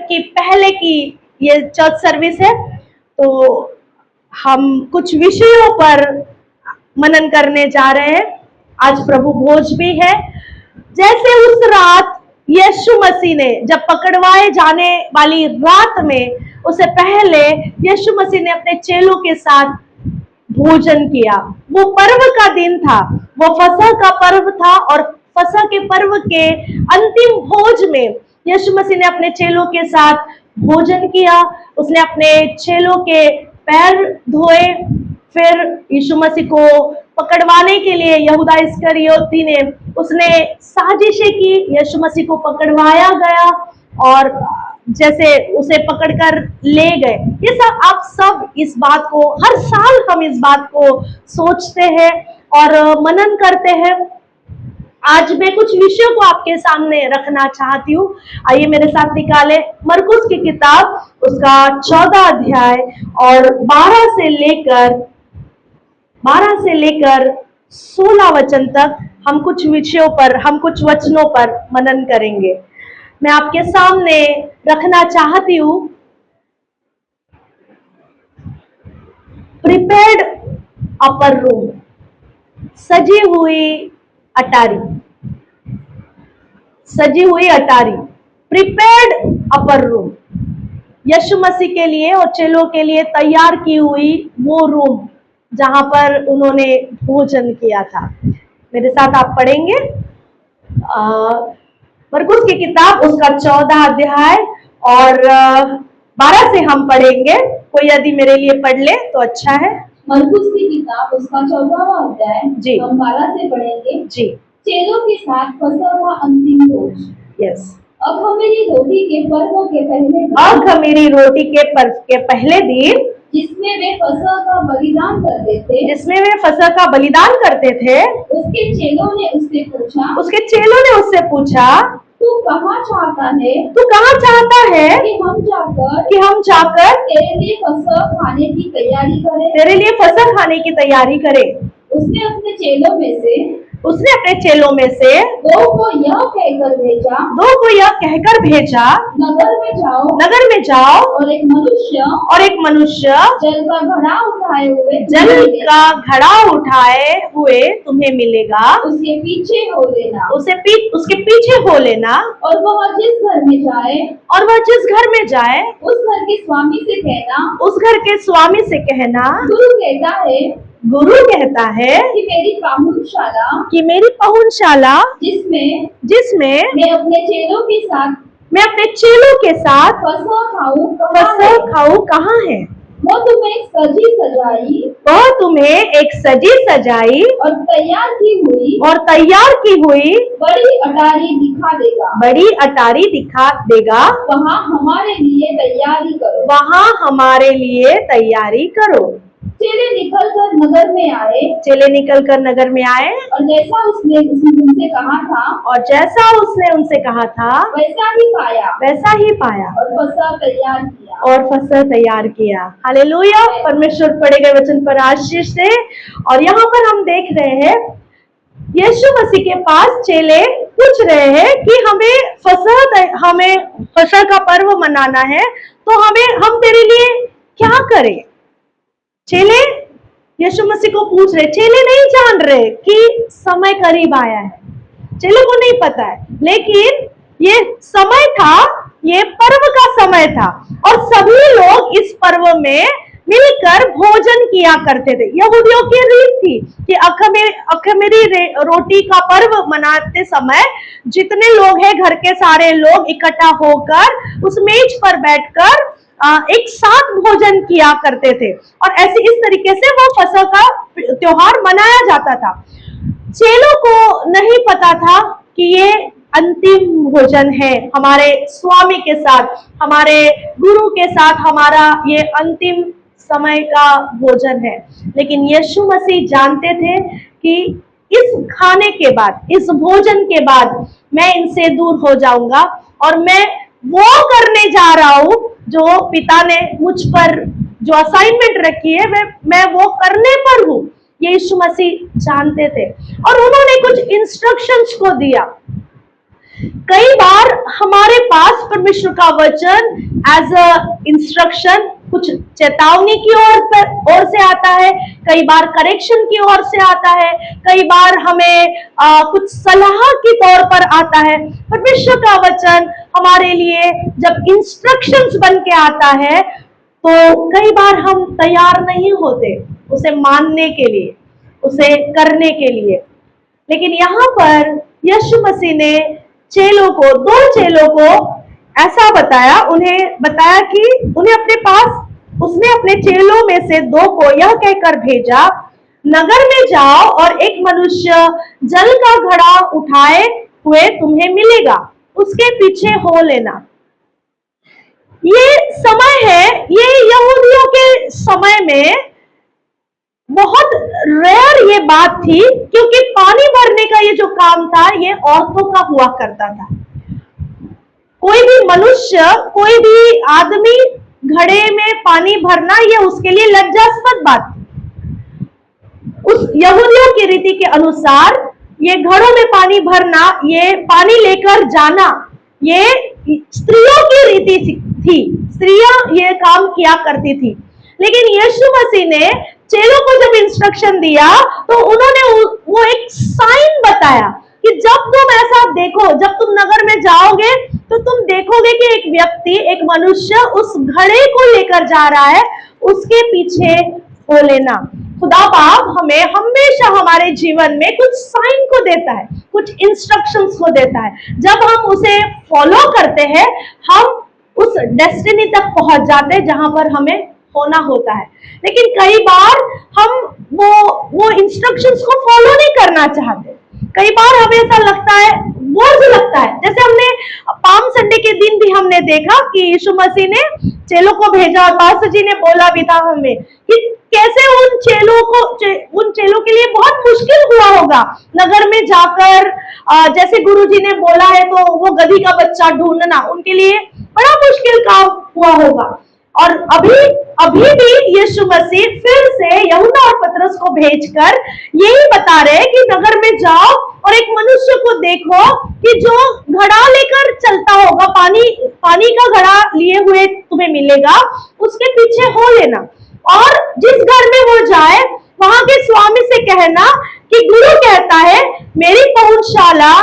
की पहले की ये चर्च सर्विस है, तो हम कुछ विषयों पर मनन करने जा रहे हैं। आज प्रभु भोज भी है। जैसे उस रात यीशु मसीह ने जब पकड़वाए जाने वाली रात में, उससे पहले यीशु मसीह ने अपने चेलों के साथ भोजन किया। वो पर्व का दिन था, वो फसह का पर्व था, और फसह के पर्व के अंतिम भोज में यीशु मसीह ने अपने चेलों के साथ भोजन किया। उसने अपने चेलों के पैर धोए। फिर यीशु मसीह को पकड़वाने के लिए यहूदा इस्करियोती ने उसने साजिशें की। यीशु मसीह को पकड़वाया गया और जैसे उसे पकड़कर ले गए। ये सब आप सब इस बात को, हर साल हम इस बात को सोचते हैं और मनन करते हैं। आज मैं कुछ विषयों को आपके सामने रखना चाहती हूँ। आइए मेरे साथ निकाले मरकुस की किताब, उसका 14 अध्याय और 12 से लेकर 16 वचन तक हम कुछ विषयों पर, हम कुछ वचनों पर मनन करेंगे। मैं आपके सामने रखना चाहती हूँ प्रिपेयर्ड अपर रूम, सजी हुई अटारी, सजी हुई अटारी, प्रिपेयर्ड अपर रूम। यीशु मसीह के लिए और चेलों के लिए तैयार की हुई वो रूम जहां पर उन्होंने भोजन किया था। मेरे साथ आप पढ़ेंगे मरकुस की किताब, उसका 14 अध्याय और 12 से हम पढ़ेंगे। कोई यदि मेरे लिए पढ़ ले तो अच्छा है। मरकुस की किताब, उसका 14वां अध्याय जी, हम 12 से पढ़ेंगे जी। चेलों के साथ फसह का अंतिम भोज। यस। अखमीरी रोटी के पर्व के पहले दिन, अखमीरी रोटी के पर्व के पहले दिन, जिसमें वे फसह का बलिदान करते थे, जिसमें वे फसह का बलिदान करते थे, उसके चेलों ने उससे पूछा, तू कहाँ चाहता है, तू कहाँ चाहता है कि हम जाकर तेरे लिए फसह खाने की तैयारी करें, तेरे लिए फसह खाने की तैयारी करें। उसने अपने चेलों में से दो को यह कहकर भेजा, नगर में जाओ और एक मनुष्य जल का घड़ा उठाए हुए तुम्हें मिलेगा। उसके पीछे उसके पीछे हो लेना, और वह जिस घर में जाए उस घर के स्वामी से कहना, गुरु कहता है कि मेरी पाहुनशाला जिसमें मैं अपने चेलों के साथ फसह खाऊं कहाँ है। वह तुम्हें एक सजी सजाई और तैयार की हुई बड़ी अटारी दिखा देगा। वहाँ हमारे लिए तैयारी करो। चेले निकलकर नगर में आए, और जैसा उसने उनसे कहा था वैसा ही पाया और फसह तैयार किया। हालेलुया। परमेश्वर पढ़े गए वचन पर आशीष दे। और यहाँ पर हम देख रहे हैं यीशु मसीह के पास चेले पूछ रहे हैं कि हमें फसह का पर्व मनाना है, तो हम तेरे लिए क्या करें। चेले यीशु मसीह को पूछ रहे। चेले नहीं जान रहे कि समय करीब आया है, चेले को नहीं पता है, लेकिन ये समय था, ये पर्व का समय था और सभी लोग इस पर्व में मिलकर भोजन किया करते थे। यहूदियों की रीत थी कि अखमीरी रोटी का पर्व मनाते समय जितने लोग हैं, घर के सारे लोग इकट्ठा होकर उस मेज पर बैठकर एक साथ भोजन किया करते थे और ऐसे इस तरीके से वो फसह का त्योहार मनाया जाता था। चेलों को नहीं पता था कि ये अंतिम भोजन है, हमारे स्वामी के साथ, हमारे गुरु के साथ हमारा ये अंतिम समय का भोजन है। लेकिन यीशु मसीह जानते थे कि इस खाने के बाद, इस भोजन के बाद मैं इनसे दूर हो जाऊंगा और मैं वो करने जा रहा हूं जो पिता ने मुझ पर जो असाइनमेंट रखी है, मैं वो करने पर हूं। ये यीशु मसीह जानते थे और उन्होंने कुछ इंस्ट्रक्शंस को दिया कई बार हमारे पास परमेश्वर का वचन एज अ इंस्ट्रक्शन कुछ चेतावनी की ओर से आता है, कई बार करेक्शन की ओर से आता है, कई बार हमें कुछ सलाह के तौर पर आता है। परमेश्वर का वचन हमारे लिए जब इंस्ट्रक्शंस बन के आता है तो कई बार हम तैयार नहीं होते उसे मानने के लिए, उसे करने के लिए। लेकिन यहाँ पर यीशु मसीह ने चेलों को, दो चेलों को ऐसा बताया, उन्हें बताया कि उन्हें अपने पास, उसने अपने चेलों में से दो को यह कहकर भेजा, नगर में जाओ और एक मनुष्य जल का घड़ा उठाए हुए तुम्हें मिलेगा, उसके पीछे हो लेना। ये समय है, ये यहूदियों के समय में बहुत रेयर ये बात थी, क्योंकि पानी भरने का ये जो काम था ये औरतों का हुआ करता था। कोई भी मनुष्य, कोई भी आदमी घड़े में पानी भरना ये उसके लिए लज्जास्पद बात थी। उस यहूदियों की रीति के अनुसार ये घड़ों में पानी भरना, ये पानी लेकर जाना, ये स्त्रियों की रीति थी, स्त्रियां ये काम किया करती थी। लेकिन यीशु मसीह ने चेलों को जब इंस्ट्रक्शन दिया तो उन्होंने वो एक साइन बताया कि जब तुम ऐसा देखो, जब तुम नगर में जाओगे तो तुम देखोगे कि एक व्यक्ति, एक मनुष्य उस घड़े को लेकर जा रहा है, उसके पीछे हो लेना। खुदा बाप हमें हमेशा हमारे जीवन में कुछ साइन को देता है, कुछ इंस्ट्रक्शंस को देता है। जब हम उसे फॉलो करते हैं हम उस डेस्टिनी तक पहुंच जाते हैं जहां पर हमें होना होता है। लेकिन कई बार हम वो इंस्ट्रक्शंस को फॉलो नहीं करना चाहते। कई बार हमें ऐसा लगता है, बोझ लगता है। जैसे हमने पाम संडे के दिन भी हमने देखा कि यीशु मसीह ने चेलों को भेजा और पास्टर जी ने बोला भी था हमें कि कैसे उन चेलों के लिए बहुत मुश्किल हुआ होगा नगर में जाकर, जैसे गुरुजी ने बोला है तो वो गधी का बच्चा ढूंढना उनके लिए बड़ा मुश्किल काम हुआ होगा। और अभी भी यीशु मसीह फिर से यूहन्ना और पतरस को भेजकर यही बता रहे हैं कि नगर में जाओ और एक मनुष्य को देखो कि जो घड़ा लेकर चलता होगा, पानी का घड़ा लिए हुए तुम्हें मिलेगा, उसके पीछे हो लेना। और जिस घर में वो जाए वहां के स्वामी से कहना कि गुरु कहता है मेरी पहुंचशाला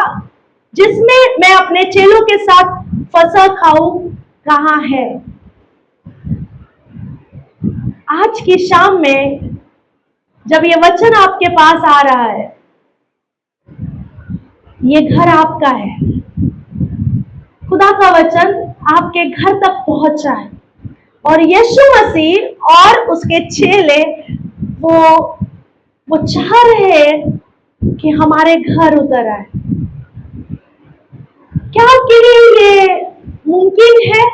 जिसमें मैं अपने चेलों के साथ फसह खाऊं कहाँ है। आज की शाम में जब ये वचन आपके पास आ रहा है, ये घर आपका है, खुदा का वचन आपके घर तक पहुंचा है और यीशु मसीह और उसके चेले वो चाह रहे हैं कि हमारे घर उतर आए। क्या आपके लिए ये मुमकिन है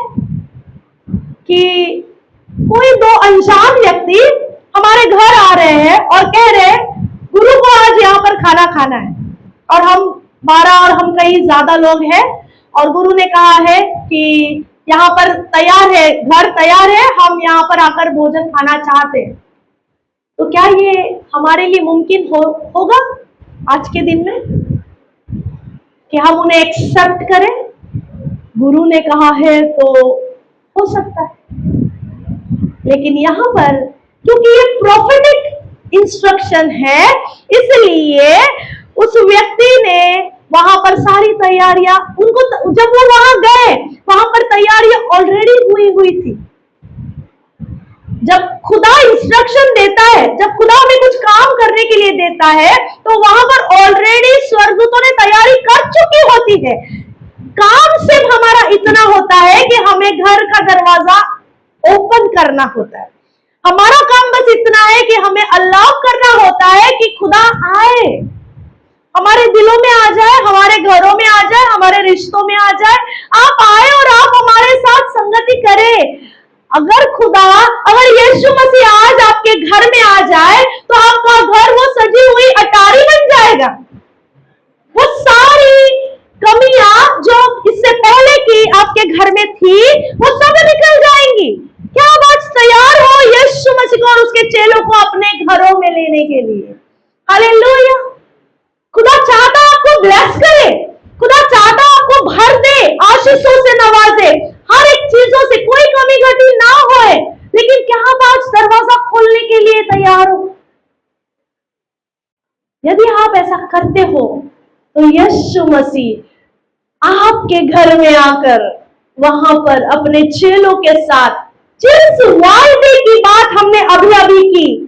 कि कोई दो अनजान व्यक्ति हमारे घर आ रहे हैं और कह रहे हैं गुरु को आज यहाँ पर खाना खाना है, और हम 12 और हम कई ज्यादा लोग हैं और गुरु ने कहा है कि यहाँ पर तैयार है, घर तैयार है, हम यहाँ पर आकर भोजन खाना चाहते हैं। तो क्या ये हमारे लिए मुमकिन होगा आज के दिन में कि हम उन्हें एक्सेप्ट करें? गुरु ने कहा है तो हो सकता है, लेकिन यहाँ पर क्योंकि ये प्रोफेटिक इंस्ट्रक्शन है इसलिए उस व्यक्ति ने वहां पर सारी तैयारियां, उनको जब वो वहां गए वहां पर तैयारियां ऑलरेडी हुई थी। जब खुदा इंस्ट्रक्शन देता है, जब खुदा हमें कुछ काम करने के लिए देता है तो वहां पर ऑलरेडी स्वर्गदूतों ने तैयारी कर चुकी होती है। काम सिर्फ हमारा इतना होता है कि हमें घर का दरवाजा ओपन करना होता है। हमारा काम बस इतना है कि हमें अलाउ करना होता है कि खुदा आए, हमारे दिलों में आ जाए, हमारे घरों में आ जाए, हमारे रिश्तों में आ जाए। आप आए और आप हमारे साथ संगति करें। अगर यीशु मसीह आज आपके घर में आ जाए तो आपका घर वो सजी हुई अटारी बन जाएगा। वो सारी कमियां जो इससे पहले की आपके घर में थी वो सब निकल जाएंगी। क्या आप आज तैयार हो यीशु मसीह को और उसके चेलों को अपने घरों में लेने के लिए? हालेलुया। खुदा चाहता आपको ब्लेस करे, खुदा चाहता आपको को भर दे, आशीषों से नवाजे, हर एक चीजों से कोई कमी घटी ना होए। लेकिन क्या आप आज दरवाजा खोलने के लिए तैयार हो? यदि आप ऐसा करते हो तो यीशु मसीह आपके घर में आकर वहां पर अपने चेलों के साथ जिस वायदे की बात हमने अभी अभी की,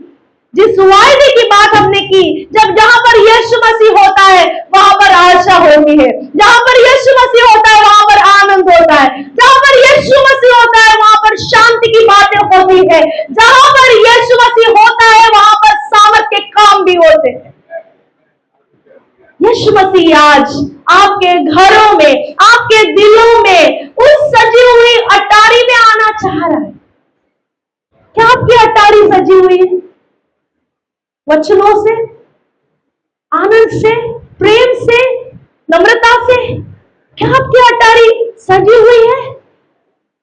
जिस वायदे की बात हमने की, जब जहां पर यीशु मसीह होता है वहां पर आशा होती है, जहां पर यीशु मसीह होता है वहां पर आनंद होता है, जहां पर यीशु मसीह होता है वहां पर शांति की बातें होती है, जहां पर यीशु मसीह होता है वहां पर सामर्थ के काम भी होते हैं। यीशु मसीह आज आपके घरों में, आपके दिलों में, उस सजी हुई अटारी में आना चाह रहा है। क्या आपकी अटारी सजी हुई है? वचनों से, आनंद से, प्रेम से, नम्रता से? क्या आपकी अटारी सजी हुई है?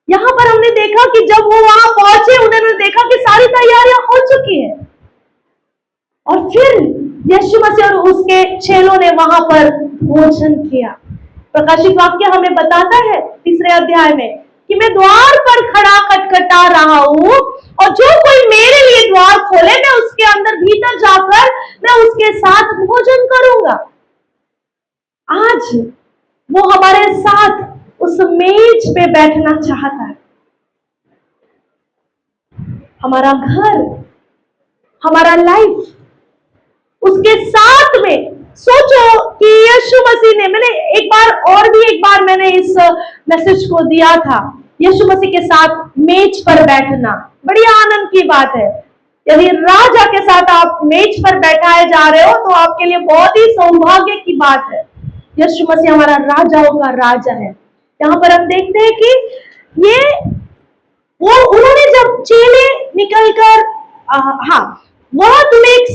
यहां पर हमने देखा कि जब वो वहां पहुंचे उन्होंने देखा कि सारी तैयारियां हो चुकी है, और फिर यीशु मसीह और उसके चेलों ने वहां पर भोजन किया। प्रकाशित वाक्य हमें बताता है 3 अध्याय में कि मैं द्वार पर खड़ा खटखटा रहा हूं, और जो कोई मेरे लिए द्वार खोले मैं उसके अंदर भीतर जाकर मैं उसके साथ भोजन करूंगा। आज वो हमारे साथ उस मेज पे बैठना चाहता है। हमारा घर, हमारा लाइफ उसके साथ में। सोचो कि यीशु मसीह ने, मैंने इस मैसेज को दिया था, यीशु मसीह के साथ मेज पर बैठना बड़ी आनंद की बात है। यदि राजा के साथ आप मेज पर बैठाए जा रहे हो तो आपके लिए बहुत ही सौभाग्य की बात है। यीशु मसीह हमारा राजाओं का राजा है। यहाँ पर हम देखते हैं कि उन्होंने जब चेले निकलकर वह तुम्हें एक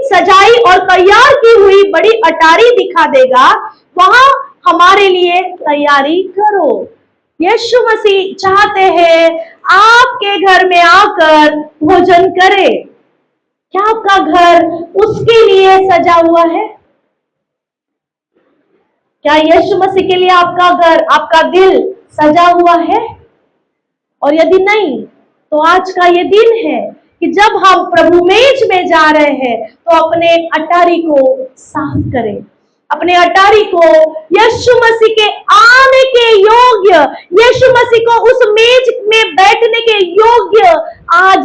सजाई और तैयार की हुई बड़ी अटारी दिखा देगा, वहां हमारे लिए तैयारी करो। यीशु मसीह चाहते हैं आपके घर में आकर भोजन करे। क्या आपका घर उसके लिए सजा हुआ है? क्या यीशु मसीह के लिए आपका घर, आपका दिल सजा हुआ है? और यदि नहीं तो आज का ये दिन है कि जब हम प्रभु मेज में जा रहे हैं तो अपने अटारी को साफ करें, अपने अटारी को यीशु मसीह के आने के योग्य, यीशु मसीह को उस मेज में बैठने के योग्य आज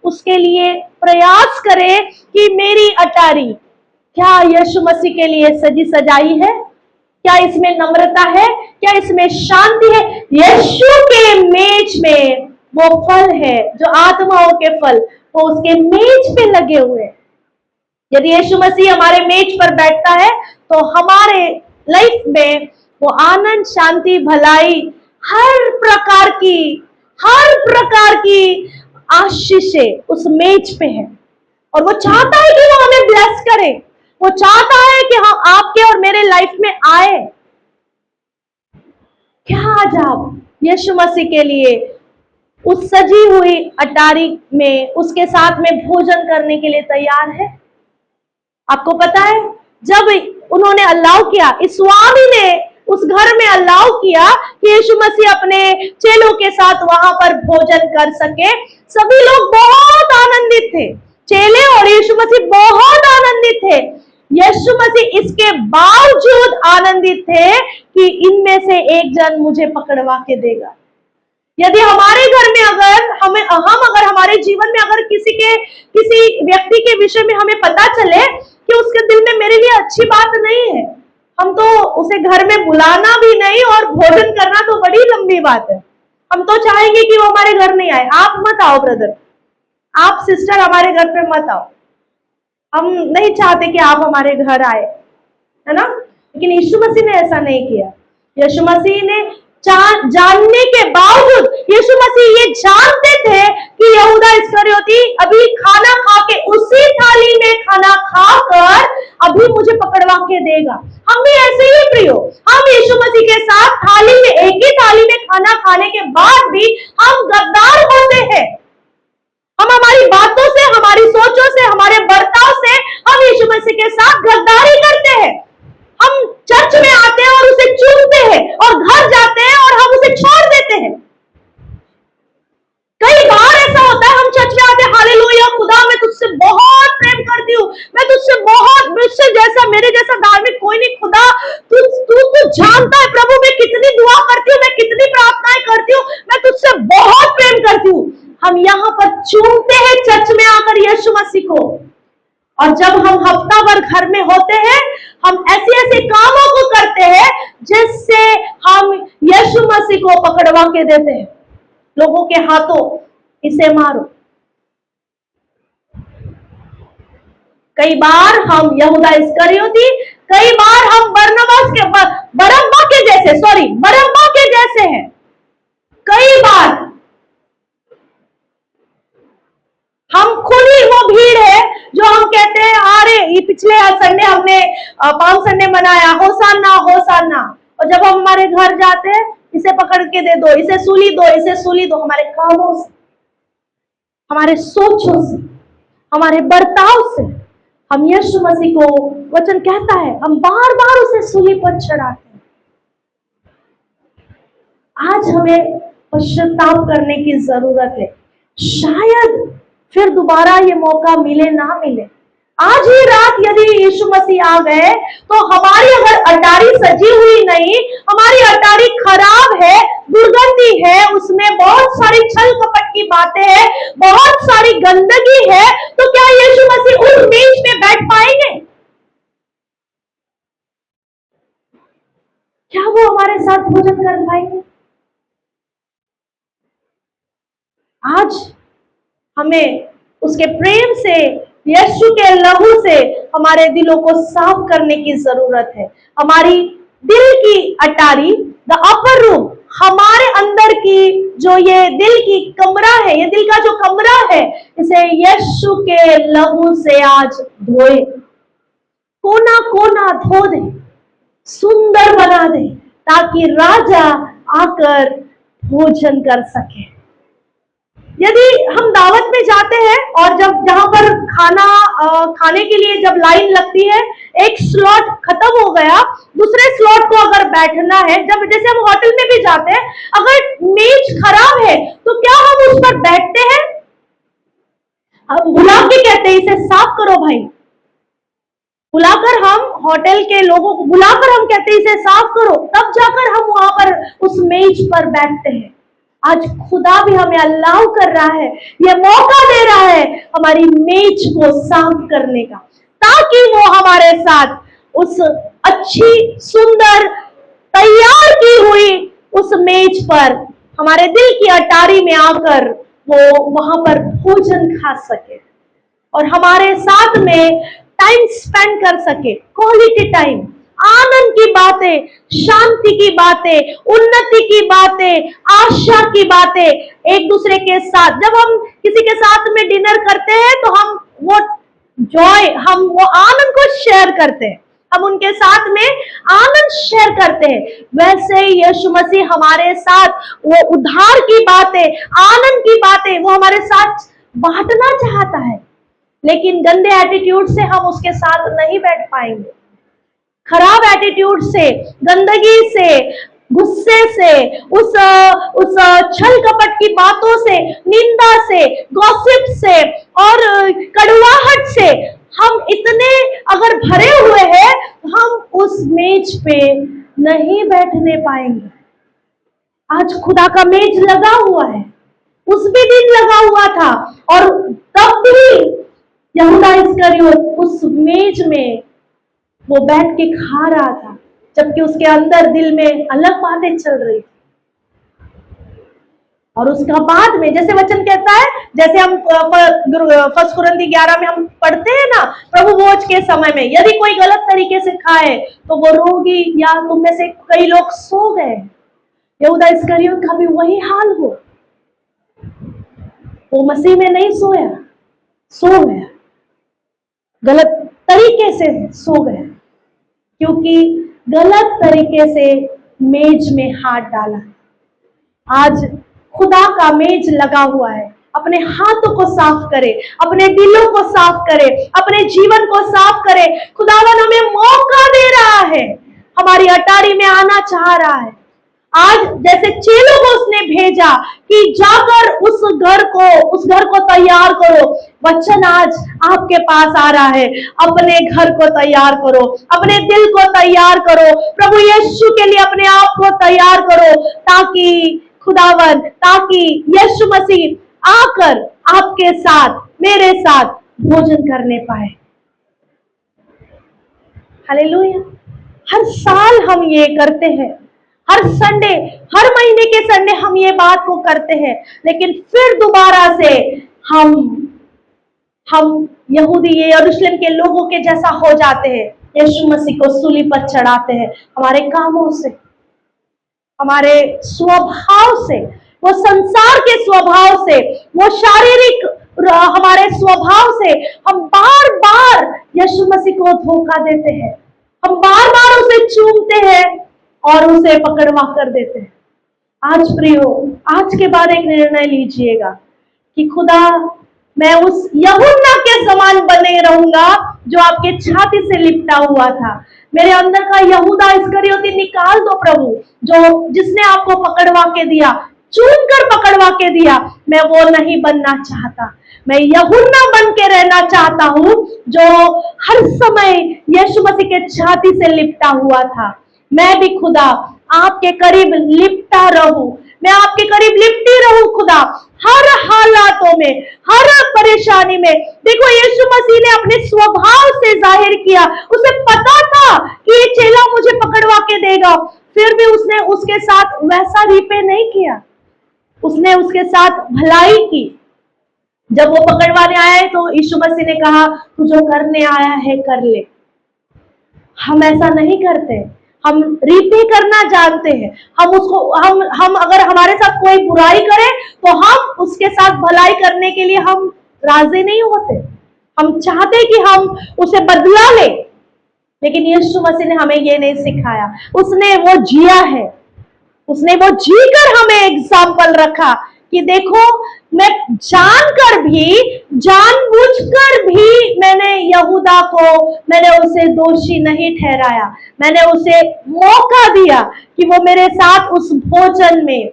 उसके लिए प्रयास करें कि मेरी अटारी क्या यीशु मसीह के लिए सजी सजाई है? क्या इसमें नम्रता है? क्या इसमें शांति है? यीशु के मेज में वो फल है जो आत्माओं के फल, वो उसके मेज पे लगे हुए हैं। यदि यीशु मसीह हमारे मेज पर बैठता है तो हमारे लाइफ में वो आनंद, शांति, भलाई, हर प्रकार की आशीषें उस मेज पे है। और वो चाहता है कि वो हमें ब्लेस करे, वो चाहता है कि हम आपके और मेरे लाइफ में आए। क्या आज आप यीशु मसीह के लिए उस सजी हुई अटारी में उसके साथ में भोजन करने के लिए तैयार है? आपको पता है जब उन्होंने अलाउ किया, इस स्वामी ने उस घर में अलाउ किया कि यीशु मसीह अपने चेलों के साथ वहां पर भोजन कर सके, सभी लोग बहुत आनंदित थे। चेले और यीशु मसीह बहुत आनंदित थे। यीशु मसीह इसके बावजूद आनंदित थे कि इनमें से एक जन मुझे पकड़वा के देगा। यदि हमारे घर में अगर हमारे जीवन में अगर किसी व्यक्ति के विषय में हमें पता चले कि उसके दिल में मेरे लिए अच्छी बात नहीं है, हम तो उसे घर में बुलाना भी नहीं और भोजन करना तो बड़ी लंबी बात है। हम तो चाहेंगे कि वो हमारे घर नहीं आए। आप मत आओ ब्रदर, आप सिस्टर हमारे घर पे मत आओ, हम नहीं चाहते कि आप हमारे घर आए, है ना? लेकिन यीशु मसीह ने ऐसा नहीं किया। यीशु मसीह ने जानने के बावजूद, यीशु मसीह ये जानते थे कि यहूदा इस्करियोती अभी खाना खा के, उसी थाली में खाना खाकर अभी मुझे पकड़वा के देगा। हम भी ऐसे ही प्रियो, हम यीशु मसीह के साथ थाली में, एक ही थाली में खाना खाने के बाद भी हम गद्दार होते हैं। हम हमारी बातों से, हमारी सोचों से, हमारे बर्ताव से हम यीशु मसीह के साथ गद्दारी करते हैं। हम चर्च में आते हैं और उसे चूमते हैं और घर जाते हैं और हम उसे छोड़ देते हैं। कई बार ऐसा होता है, हम चर्च में आते हैं, हालेलुया, खुदा मैं तुझसे बहुत प्रेम करती हूँ, मैं तुझसे बहुत, मुझसे जैसा, मेरे जैसा धार्मिक कोई नहीं, खुदा तू तू तू जानता है प्रभु मैं कितनी दुआ करती हूँ, मैं कितनी प्रार्थनाएं करती हूँ, मैं तुझसे बहुत प्रेम करती हूँ। हम यहाँ पर चूमते हैं चर्च में आकर यीशु मसीह को, और जब हम हफ्ता भर घर में होते हैं, हम ऐसे ऐसे कामों को करते हैं जिससे हम यीशु मसीह को पकड़वा के देते हैं लोगों के हाथों, इसे मारो। कई बार हम यहूदा इस्करियोती, कई बार हम बरअब्बा के जैसे हैं। कई बार हम खुद ही वो भीड़ है जो हम कहते हैं अरे ये पिछले संडे हमने पाम संडे मनाया, होसाना होसाना, और जब हम हमारे घर जाते हैं, इसे पकड़ के दे दो, इसे सूली दो, इसे सूली दो। हमारे कामों से, हमारे सोचों से, हमारे बर्ताव से हम यीशु मसीह को, वचन कहता है, हम बार बार उसे सूली पर चढ़ाते हैं। आज हमें पश्चाताप करने की जरूरत है। शायद फिर दोबारा ये मौका मिले ना मिले। आज ही रात यदि यीशु मसीह आ गए तो हमारी अगर अटारी सजी हुई नहीं, हमारी अटारी खराब है, दुर्गंधी है, उसमें बहुत सारी छल कपट की बातें हैं, बहुत सारी गंदगी है, तो क्या यीशु मसीह उस मेज पे बैठ पाएंगे? क्या वो हमारे साथ भोजन कर पाएंगे? आज हमें उसके प्रेम से, यीशु के लहू से हमारे दिलों को साफ करने की जरूरत है। हमारी दिल की अटारी, द अपर रूम, हमारे अंदर की जो ये दिल की कमरा है, ये दिल का जो कमरा है, इसे यीशु के लहू से आज धोए, कोना कोना धो दे, सुंदर बना दे, ताकि राजा आकर भोजन कर सके। यदि हम दावत में जाते हैं और जब जहां पर खाने के लिए जब लाइन लगती है, एक स्लॉट खत्म हो गया, दूसरे स्लॉट को अगर बैठना है, जब जैसे हम होटल में भी जाते हैं, अगर मेज खराब है तो क्या हम उस पर बैठते हैं? हम बुला के कहते हैं इसे साफ करो भाई, बुलाकर हम होटल के लोगों को बुलाकर हम कहते हैं इसे साफ करो, तब जाकर हम वहां पर उस मेज पर बैठते हैं। आज खुदा भी हमें अलाउ कर रहा है, ये मौका दे रहा है हमारी मेज को साफ करने का, ताकि वो हमारे साथ उस अच्छी, सुंदर, तैयार की हुई उस मेज पर, हमारे दिल की अटारी में आकर वो वहां पर भोजन खा सके और हमारे साथ में टाइम स्पेंड कर सके, क्वालिटी टाइम, आनंद की बातें, शांति की बातें, उन्नति की बातें, आशा की बातें एक दूसरे के साथ। जब हम किसी के साथ में डिनर करते हैं तो हम वो जॉय, हम वो आनंद को शेयर करते हैं, हम उनके साथ में आनंद शेयर करते हैं। वैसे ही यीशु मसीह हमारे साथ वो उद्धार की बातें, आनंद की बातें वो हमारे साथ बांटना चाहता है, लेकिन गंदे एटीट्यूड से हम उसके साथ नहीं बैठ पाएंगे। खराब एटीट्यूड से, गंदगी से, गुस्से से, उस छल कपट की बातों से, निंदा से, गॉसिप से और कड़वाहट से हम इतने अगर भरे हुए हैं, हम उस मेज पे नहीं बैठने पाएंगे। आज खुदा का मेज लगा हुआ है, उस भी दिन लगा हुआ था, और तब भी यहूदा इस्करियोत उस मेज में वो बैठ के खा रहा था, जबकि उसके अंदर दिल में अलग बातें चल रही थी। और उसका बाद में, जैसे वचन कहता है, जैसे हम 1 कुरिन्थी 11 में हम पढ़ते हैं ना, प्रभु भोज के समय में यदि कोई गलत तरीके से खाए तो वो रोगी, या तुम में से कई लोग सो गए। यहूदा इस्करियोत का भी वही हाल हो, वो मसीह में नहीं सोया, सो गया, गलत तरीके से सो गया, क्योंकि गलत तरीके से मेज में हाथ डाला। आज खुदा का मेज लगा हुआ है, अपने हाथों को साफ करे, अपने दिलों को साफ करे, अपने जीवन को साफ करे। खुदावन हमें मौका दे रहा है, हमारी अटारी में आना चाह रहा है। आज जैसे चेलों को उसने भेजा कि जाकर उस घर को तैयार करो, वचन आज आपके पास आ रहा है, अपने घर को तैयार करो, अपने दिल को तैयार करो, प्रभु यीशु के लिए अपने आप को तैयार करो, ताकि यीशु मसीह आकर आपके साथ, मेरे साथ भोजन करने पाए। हालेलुया। हर साल हम ये करते हैं, हर संडे, हर महीने के संडे हम ये बात को करते हैं, लेकिन फिर दोबारा से हम यहूदी यरूशलेम के लोगों के जैसा हो जाते हैं। यीशु मसीह को सूली पर चढ़ाते हैं हमारे कामों से, हमारे स्वभाव से, वो संसार के स्वभाव से, वो शारीरिक हमारे स्वभाव से हम बार बार यीशु मसीह को धोखा देते हैं। हम बार बार उसे चूमते हैं और उसे पकड़वा कर देते हैं। आज प्रियो, आज के बाद एक निर्णय लीजिएगा कि खुदा, मैं उस यूहन्ना के समान बने रहूंगा जो आपके छाती से लिपटा हुआ था। मेरे अंदर का यहूदा इस्करियोती निकाल दो प्रभु, जिसने आपको पकड़वा के दिया, चूम कर पकड़वा के दिया। मैं वो नहीं बनना चाहता, मैं यूहन्ना बन के रहना चाहता हूं जो हर समय यीशु मसीह के छाती से लिपटा हुआ था। मैं भी खुदा आपके करीब लिपटा रहूं, मैं आपके करीब लिपटी रहूं खुदा, हर हालातों में, हर परेशानी में। देखो, यीशु मसीह ने अपने स्वभाव से जाहिर किया, उसे पता था कि ये चेला मुझे पकड़वा के देगा, फिर भी उसने उसके साथ वैसा रिपे नहीं किया, उसने उसके साथ भलाई की। जब वो पकड़वाने आया तो यीशु मसीह ने कहा, तू जो करने आया है कर ले। हम ऐसा नहीं करते, हम रिपे करना जानते हैं। हम अगर हमारे साथ कोई बुराई करे तो हम उसके साथ भलाई करने के लिए हम राजी नहीं होते, हम चाहते कि हम उसे बदला ले। लेकिन यीशु मसीह ने हमें ये नहीं सिखाया, उसने वो जिया है, उसने वो जीकर हमें एग्जाम्पल रखा कि देखो, मैं जानकर भी, जानबूझकर भी मैंने यहूदा को, मैंने उसे दोषी नहीं ठहराया, मैंने उसे मौका दिया कि वो मेरे साथ उस भोजन में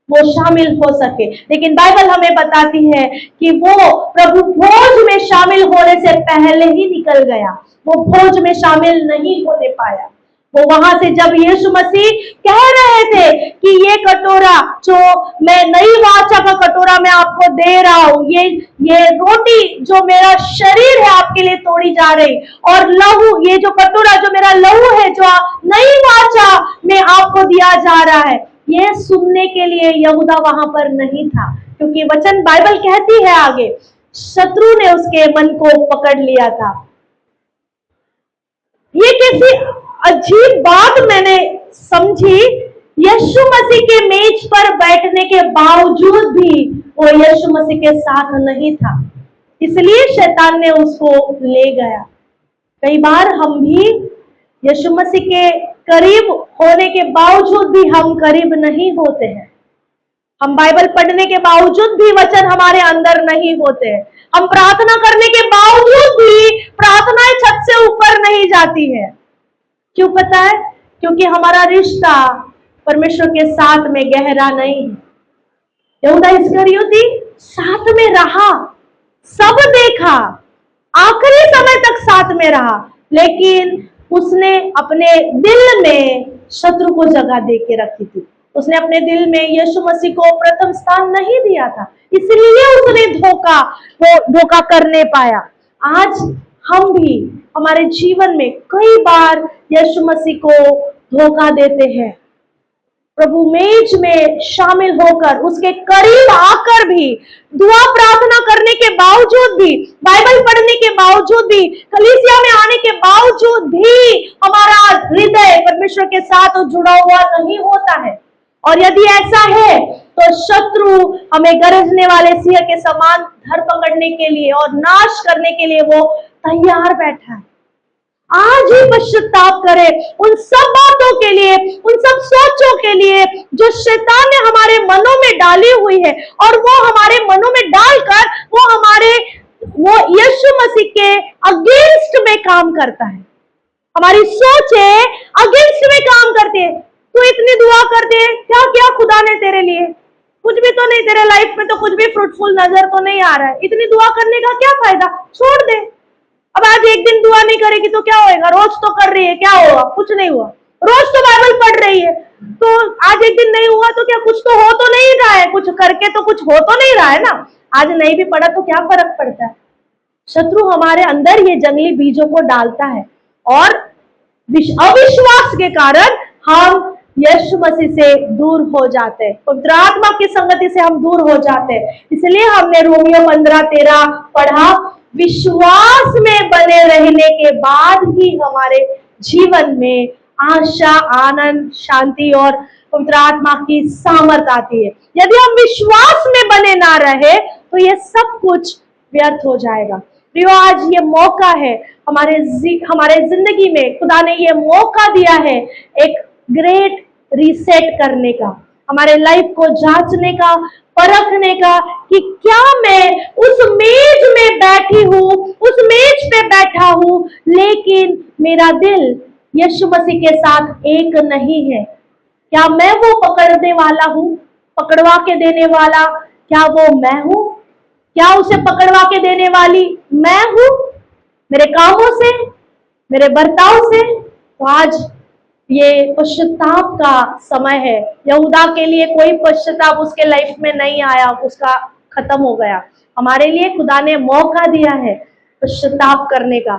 वो शामिल हो सके। लेकिन बाइबल हमें बताती है कि वो प्रभु भोज में शामिल होने से पहले ही निकल गया, वो भोज में शामिल नहीं होने पाया। वो वहां से जब यीशु मसीह कह रहे थे कि ये कटोरा, जो मैं नई वाचा का कटोरा मैं आपको दे रहा हूं, ये रोटी जो मेरा शरीर है आपके लिए तोड़ी जा रही, और लहू, ये जो कटोरा जो मेरा लहू है जो नई वाचा में आपको दिया जा रहा है, ये सुनने के लिए यहूदा वहां पर नहीं था, क्योंकि वचन बाइबल कहती है आगे, शत्रु ने उसके मन को पकड़ लिया था। ये कैसी अजीब बात मैंने समझी, यीशु मसीह के मेज पर बैठने के बावजूद भी वो यीशु मसीह के साथ नहीं था, इसलिए शैतान ने उसको ले गया। कई बार हम भी यीशु मसीह के करीब होने के बावजूद भी हम करीब नहीं होते हैं, हम बाइबल पढ़ने के बावजूद भी वचन हमारे अंदर नहीं होते हैं, हम प्रार्थना करने के बावजूद भी प्रार्थनाएं छत से ऊपर नहीं जाती है। क्यों पता है? क्योंकि हमारा रिश्ता परमेश्वर के साथ में गहरा नहीं है। यहूदा इस्करियोती साथ में रहा, सब देखा, आखिरी समय तक साथ में रहा, लेकिन उसने अपने दिल में शत्रु को जगह दे के रखी थी। उसने अपने दिल में यीशु मसीह को प्रथम स्थान नहीं दिया था, इसलिए उसने धोखा करने पाया। आज हम भी हमारे जीवन में कई बार यीशु मसीह को धोखा देते हैं। प्रभु मेज में शामिल होकर, उसके करीब आकर भी, दुआ प्रार्थना करने के बावजूद भी, बाइबल पढ़ने के बावजूद भी, कलीसिया में आने के बावजूद भी हमारा हृदय परमेश्वर के साथ जुड़ा हुआ नहीं होता है। और यदि ऐसा है तो शत्रु हमें गरजने वाले सिंह के समान धर पकड़ने के लिए और नाश करने के लिए वो तैयार बैठा है। आज ही पश्चाताप करें उन सब बातों के लिए, उन सब सोचों के लिए जो शैतान ने हमारे मनों में डाली हुई है, और वो हमारे मनों में डालकर वो यीशु मसीह के अगेंस्ट में काम करता है। हमारी सोचें अगेंस्ट में काम करती है। तू इतनी दुआ करती है, क्या क्या खुदा ने तेरे लिए? कुछ भी तो नहीं, तेरे लाइफ में तो कुछ भी फ्रूटफुल नजर तो नहीं आ रहा है। इतनी दुआ करने का क्या फायदा? छोड़ दे। अब आज एक दिन दुआ नहीं करेगी तो क्या होएगा? रोज तो कर रही है, क्या होगा? कुछ नहीं हुआ। रोज तो बाइबल पढ़ रही है, तो आज एक दिन नहीं हुआ तो क्या कुछ तो हो तो नहीं रहा है? कुछ करके तो कुछ हो तो नहीं रहा है ना। आज नहीं भी पढ़ा तो क्या फर्क पड़ता है? शत्रु हमारे अंदर ये जंगली बीजों को डालता है, और अविश्वास के कारण हम यीशु मसीह से दूर हो जाते हैं, पवित्र आत्मा की संगति से हम दूर हो जाते हैं। इसलिए हमने रोमियो 15:13 पढ़ा, विश्वास में बने रहने के बाद ही हमारे जीवन में आशा, आनंद, शांति और पवित्र आत्मा की सामर्थ आती है। यदि हम विश्वास में बने ना रहे तो ये सब कुछ व्यर्थ हो जाएगा। प्रियो, आज ये मौका है हमारे जिंदगी में, खुदा ने ये मौका दिया है एक ग्रेट रीसेट करने का, हमारे लाइफ को जांचने का, परखने का कि क्या मैं उस मेज में बैठी हूं, उस मेज पे बैठा हूं, लेकिन मेरा दिल यीशु मसीह के साथ एक नहीं है। क्या मैं वो पकड़ने वाला हूं, पकड़वा के देने वाला क्या वो मैं हूं? क्या उसे पकड़वा के देने वाली मैं हूं? मेरे कामों से, मेरे बर्ताव से? तो आज ये पश्चाताप का समय है। यहूदा के लिए कोई पश्चाताप उसके लाइफ में नहीं आया, उसका खत्म हो गया। हमारे लिए खुदा ने मौका दिया है पश्चाताप करने का।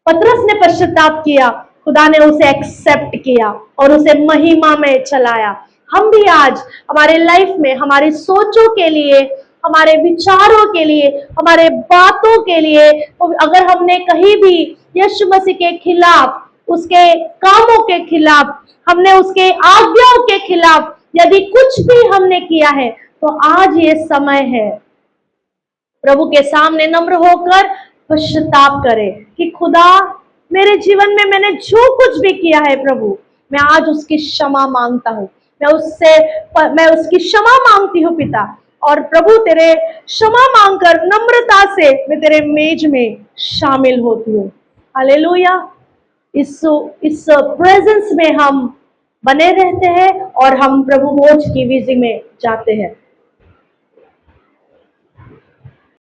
पतरस ने पश्चाताप किया, खुदा ने उसे एक्सेप्ट किया और उसे महिमा में चलाया। हम भी आज हमारे लाइफ में हमारी सोचों के लिए, हमारे विचारों के लिए, हमारे बातों के लिए, अगर हमने कहीं भी यीशु मसीह के खिलाफ, उसके कामों के खिलाफ, हमने उसके आज्ञाओं के खिलाफ यदि कुछ भी हमने किया है, तो आज ये समय है प्रभु के सामने नम्र होकर पश्चाताप करें कि खुदा, मेरे जीवन में मैंने जो कुछ भी किया है प्रभु, मैं आज उसकी क्षमा मांगता हूँ। मैं उसकी क्षमा मांगती हूँ पिता। और प्रभु, तेरे क्षमा मांगकर नम्रता से मैं तेरे मेज में शामिल होती हूँ। हालेलुया। इस प्रेजेंस में हम बने रहते हैं और हम प्रभु भोज की विधि में जाते हैं।